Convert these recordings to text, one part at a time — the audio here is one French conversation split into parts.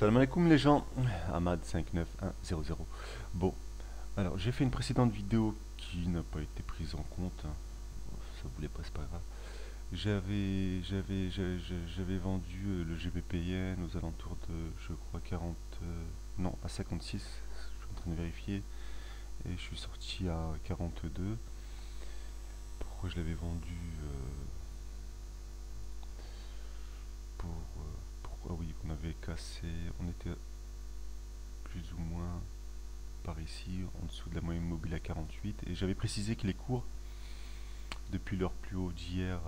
Salam alaikum les gens, Ahmad 59100. Bon, alors j'ai fait une précédente vidéo qui n'a pas été prise en compte, hein. Bon, ça voulait pas, c'est pas grave. J'avais vendu le GBP Yen aux alentours de, je crois, 40, non, à 56, je suis en train de vérifier, et je suis sorti à 42. Pourquoi je l'avais vendu pourquoi oui, on avait cassé, on était plus ou moins par ici, en dessous de la moyenne mobile à 48, et j'avais précisé que les cours, depuis leur plus haut d'hier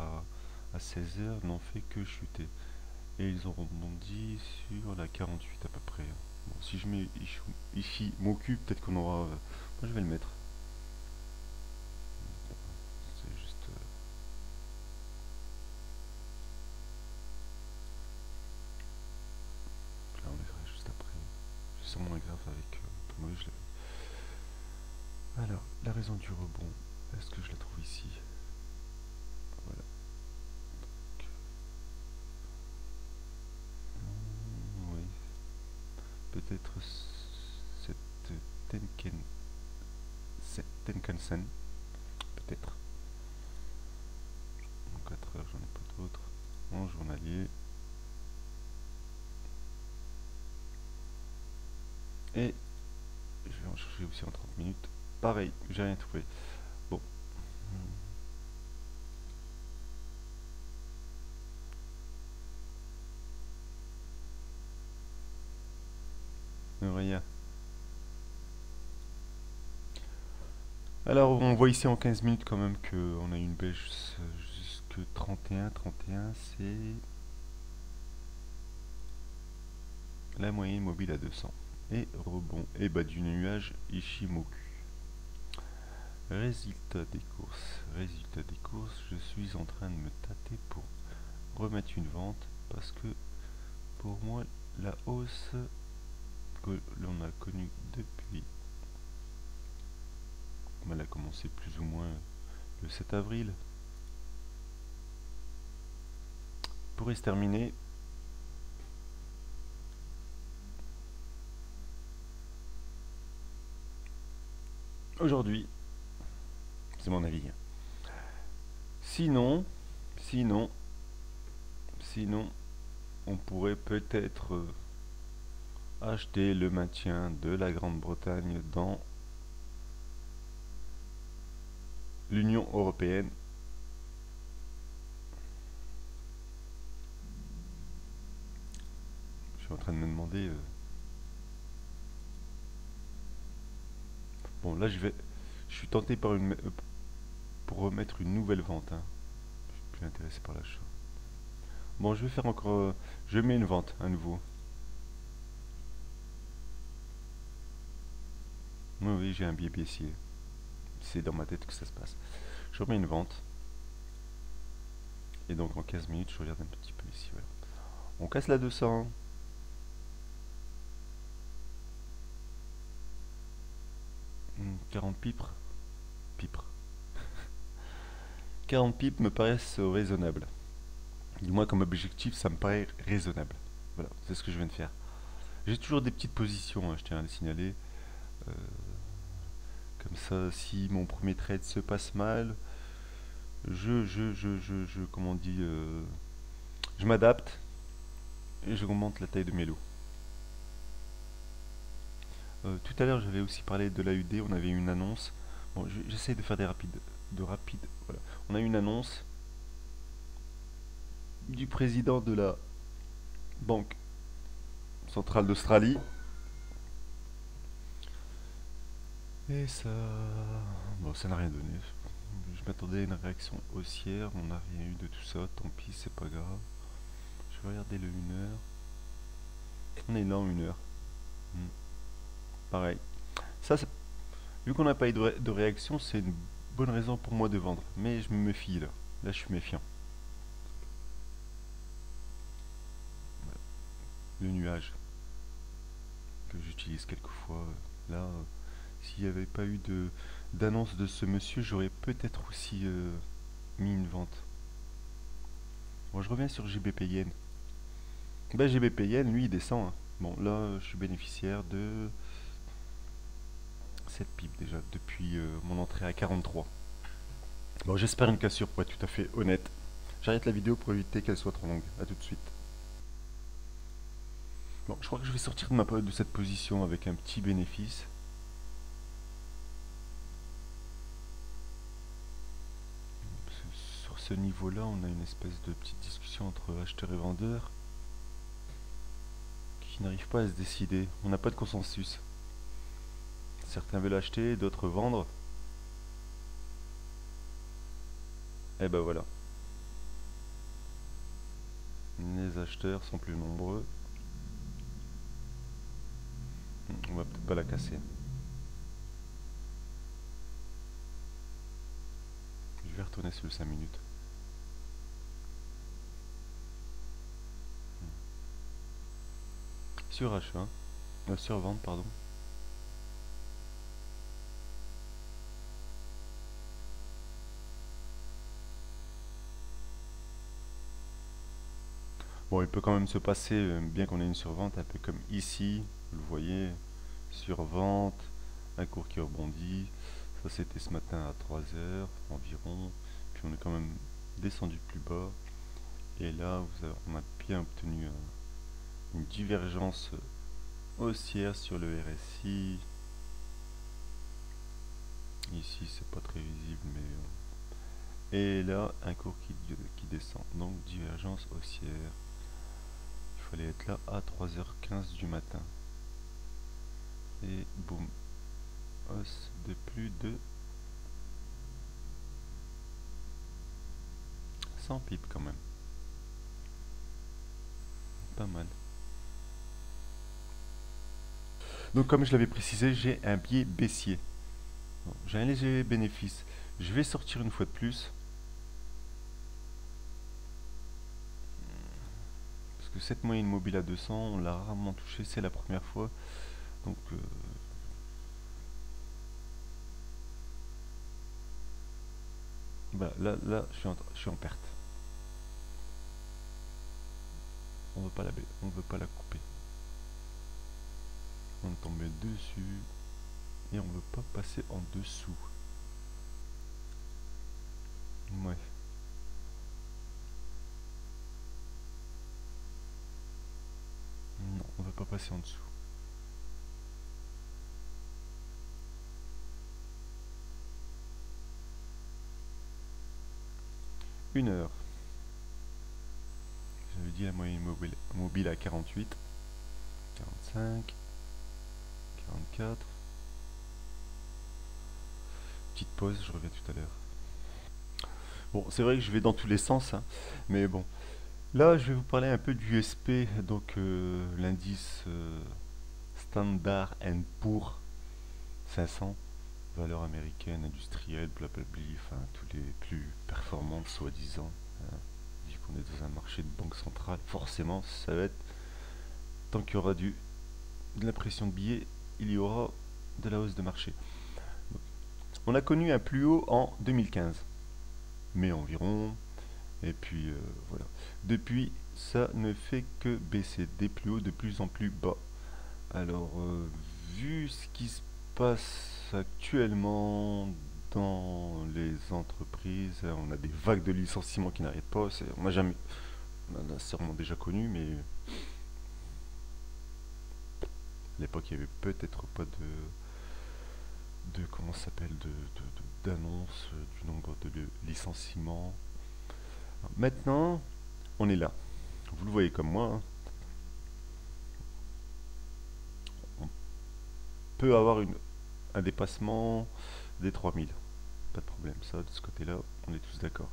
à 16 heures, n'ont fait que chuter. Et ils ont rebondi sur la 48 à peu près. Bon, si je mets ici Moku, peut-être qu'on aura... moi je vais le mettre. C'est juste... là on les fera juste après. J'ai sûrement un graphe avec... oui, je l'avais. Alors, la raison du rebond, est-ce que je la trouve ici? Voilà. Oui. Peut-être cette Tenkan-sen. Peut-être. En 4 heures, j'en ai pas d'autres. En journalier. Et je vais en chercher aussi en 30 minutes. Pareil, j'ai rien trouvé. Bon. Rien. Alors on voit ici en 15 minutes quand même qu'on a eu une baisse jusque 31. 31 c'est la moyenne mobile à 200. Et rebond et bas du nuage Ishimoku. Résultat des courses, je suis en train de me tâter pour remettre une vente parce que pour moi la hausse que l'on a connue depuis, elle a commencé plus ou moins le 7 avril, pourrait se terminer aujourd'hui. C'est mon avis. Sinon, on pourrait peut-être acheter le maintien de la Grande-Bretagne dans l'Union européenne. Je suis en train de me demander... bon, là, je suis tenté par pour remettre une nouvelle vente, hein. Je suis plus intéressé par l'achat. Bon, je vais faire encore... je mets une vente à nouveau. Oui, j'ai un biais baissier. C'est dans ma tête que ça se passe. Je remets une vente. Et donc en 15 minutes, je regarde un petit peu ici. Voilà. On casse la 200. Hmm, 40 pipres. 40 pipes me paraissent raisonnables. Du moins comme objectif, ça me paraît raisonnable. Voilà, c'est ce que je viens de faire. J'ai toujours des petites positions, hein, je tiens à le signaler. Euh, comme ça, si mon premier trade se passe mal, comment on dit, je m'adapte et je augmente la taille de mes lots. Tout à l'heure, j'avais aussi parlé de l'AUD, on avait une annonce. Bon, j'essaie de faire des rapides, voilà. On a une annonce du président de la Banque centrale d'Australie. Et ça... bon, ça n'a rien donné. Je m'attendais à une réaction haussière, on n'a rien eu de tout ça, tant pis, c'est pas grave. Je vais regarder le 1 heure. On est là en 1 heure. Pareil. Ça, vu qu'on n'a pas eu de réaction, c'est une bonne raison pour moi de vendre. Mais je me méfie là. Là, je suis méfiant. Voilà. Le nuage que j'utilise quelquefois. Là, s'il n'y avait pas eu d'annonce de ce monsieur, j'aurais peut-être aussi mis une vente. Bon, je reviens sur GBP Yen. Ben, GBP Yen, lui, il descend, hein. Bon, là, je suis bénéficiaire de cette pipe déjà depuis mon entrée à 43. Bon, j'espère une cassure pour être tout à fait honnête. J'arrête la vidéo pour éviter qu'elle soit trop longue. A tout de suite. Bon, je crois que je vais sortir de cette position avec un petit bénéfice. Sur ce niveau-là, on a une espèce de petite discussion entre acheteur et vendeur qui n'arrive pas à se décider. On n'a pas de consensus. Certains veulent acheter, d'autres vendre. Et ben voilà. Les acheteurs sont plus nombreux. On va peut-être pas la casser. Je vais retourner sur le 5 minutes. Sur achat. Sur vente, pardon. Bon, il peut quand même se passer, bien qu'on ait une survente, un peu comme ici, vous le voyez, survente, un cours qui rebondit. Ça, c'était ce matin à 3 heures environ. Puis on est quand même descendu plus bas. Et là, on a bien obtenu une divergence haussière sur le RSI. Ici, c'est pas très visible, mais... Et là, un cours qui descend. Donc, divergence haussière. Il fallait être là à 3h15 du matin. Et boum. Hausse de plus de 100 pips quand même. Pas mal. Donc comme je l'avais précisé, j'ai un biais baissier. Bon, j'ai un léger bénéfice. Je vais sortir une fois de plus. Parce que cette moyenne mobile à 200, on l'a rarement touché, c'est la première fois. Donc bah, là je suis en perte. On veut pas on veut pas la couper. On est tombé dessus et on veut pas passer en dessous. Ouais. Non, on veut pas passer en dessous. Une heure. J'avais dit la moyenne mobile à 48, 45, 44. Petite pause, je reviens tout à l'heure. Bon, c'est vrai que je vais dans tous les sens, hein, mais bon. Là, je vais vous parler un peu du SP, donc l'indice Standard & Poor's 500, valeur américaine, industrielle, blablabla, enfin tous les plus performantes soi-disant. Hein. Vu qu'on est dans un marché de banque centrale, forcément, ça va être, tant qu'il y aura de la pression de billets, il y aura de la hausse de marché. Donc, on a connu un plus haut en 2015, mais environ. Et puis voilà. Depuis, ça ne fait que baisser, des plus hauts de plus en plus bas. Alors, vu ce qui se passe actuellement dans les entreprises, on a des vagues de licenciements qui n'arrêtent pas. On a jamais, on a sûrement déjà connu, mais à l'époque, il n'y avait peut-être pas de comment ça s'appelle, d'annonce du nombre de licenciements. Maintenant, on est là. Vous le voyez comme moi. Hein. On peut avoir un dépassement des 3000. Pas de problème, ça, de ce côté-là, on est tous d'accord.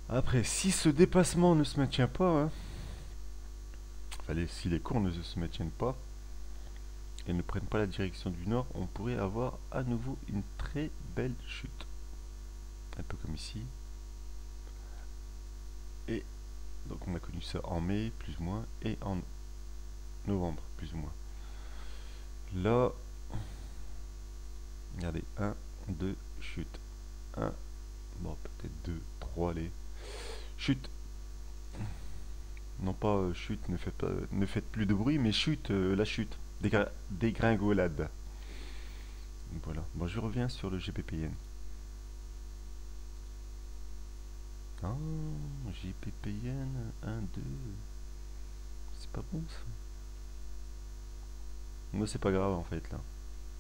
Après, si ce dépassement ne se maintient pas, hein, si les cours ne se maintiennent pas et ne prennent pas la direction du nord, on pourrait avoir à nouveau une très belle chute. Un peu comme ici. Et donc on a connu ça en mai, plus ou moins, et en novembre, plus ou moins. Là, regardez, 1, 2, chute. 1, bon peut-être 2, 3, allez. Chute. Non pas chute, ne faites plus de bruit, mais chute, la chute. Dégringolade. Voilà. Bon, je reviens sur le GPPN. Ah, GPPN 1, 2. C'est pas bon ça. Moi, c'est pas grave en fait là.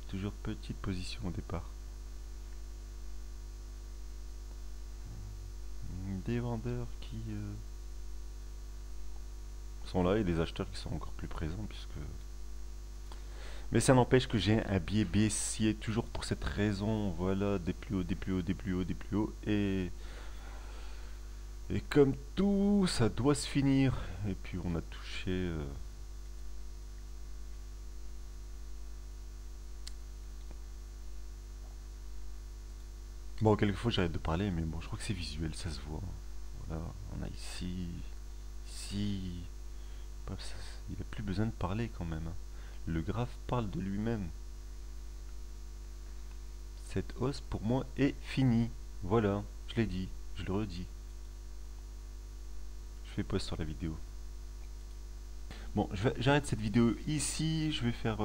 Toujours petite position au départ. Des vendeurs qui sont là et des acheteurs qui sont encore plus présents puisque. Mais ça n'empêche que j'ai un biais baissier toujours pour cette raison. Voilà, des plus hauts, des plus hauts, des plus hauts, des plus hauts. Et comme tout, ça doit se finir. Et puis on a touché. Bon, quelquefois j'arrête de parler, mais bon, je crois que c'est visuel, ça se voit. Voilà, on a ici, ici. Bref, il n'a plus besoin de parler quand même, hein. Le graphe parle de lui-même. Cette hausse pour moi est finie. Voilà, je l'ai dit, je le redis. Je fais pause sur la vidéo. Bon, j'arrête cette vidéo ici. Je vais faire,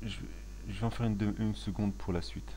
je vais en faire une seconde pour la suite.